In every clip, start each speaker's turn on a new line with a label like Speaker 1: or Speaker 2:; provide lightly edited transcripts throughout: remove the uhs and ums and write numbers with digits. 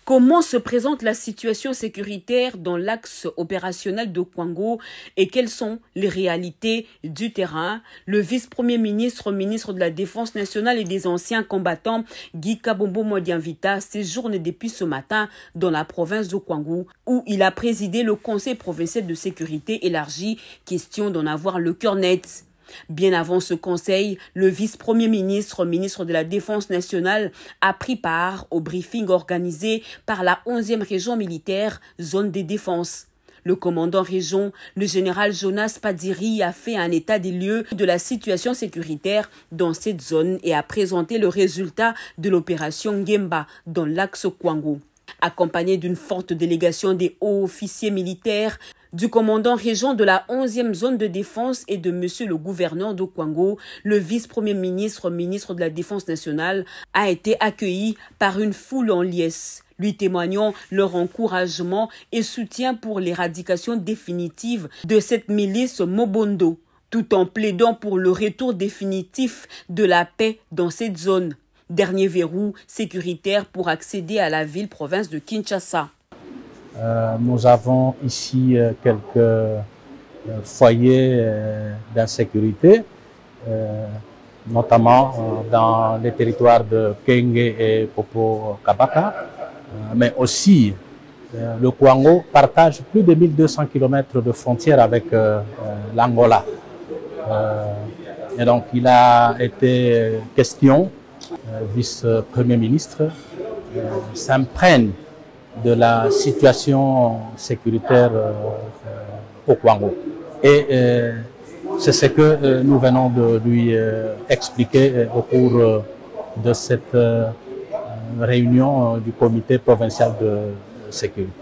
Speaker 1: Comment se présente la situation sécuritaire dans l'axe opérationnel de Kwango et quelles sont les réalités du terrain? Le vice-premier ministre, ministre de la Défense nationale et des anciens combattants, Guy Kabombo Modianvita, séjourne depuis ce matin dans la province de Kwango où il a présidé le Conseil provincial de sécurité élargi, question d'en avoir le cœur net. Bien avant ce conseil, le vice-premier ministre, ministre de la Défense nationale, a pris part au briefing organisé par la 11e région militaire, zone de défense. Le commandant région, le général Jonas Padiri, a fait un état des lieux de la situation sécuritaire dans cette zone et a présenté le résultat de l'opération Ngemba dans l'axe Kwango. Accompagné d'une forte délégation des hauts officiers militaires, du commandant région de la 11e zone de défense et de monsieur le gouverneur de Kwango, le vice-premier ministre, ministre de la Défense nationale, a été accueilli par une foule en liesse, lui témoignant leur encouragement et soutien pour l'éradication définitive de cette milice Mobondo, tout en plaidant pour le retour définitif de la paix dans cette zone. Dernier verrou sécuritaire pour accéder à la ville-province de Kinshasa.
Speaker 2: Nous avons ici quelques foyers d'insécurité, notamment dans les territoires de Kenge et Popo Kabaka, mais aussi le Kwango partage plus de 1200 km de frontières avec l'Angola. Et donc il a été question, vice-premier ministre, s'imprègne de la situation sécuritaire au Kwango. Et c'est ce que nous venons de lui expliquer au cours de cette réunion du comité provincial de sécurité.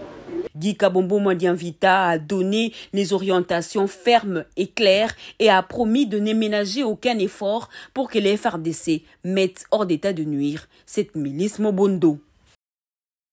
Speaker 1: Guy Kabombo Modianvita a donné les orientations fermes et claires et a promis de ne ménager aucun effort pour que les FARDC mettent hors d'état de nuire cette milice Mobondo.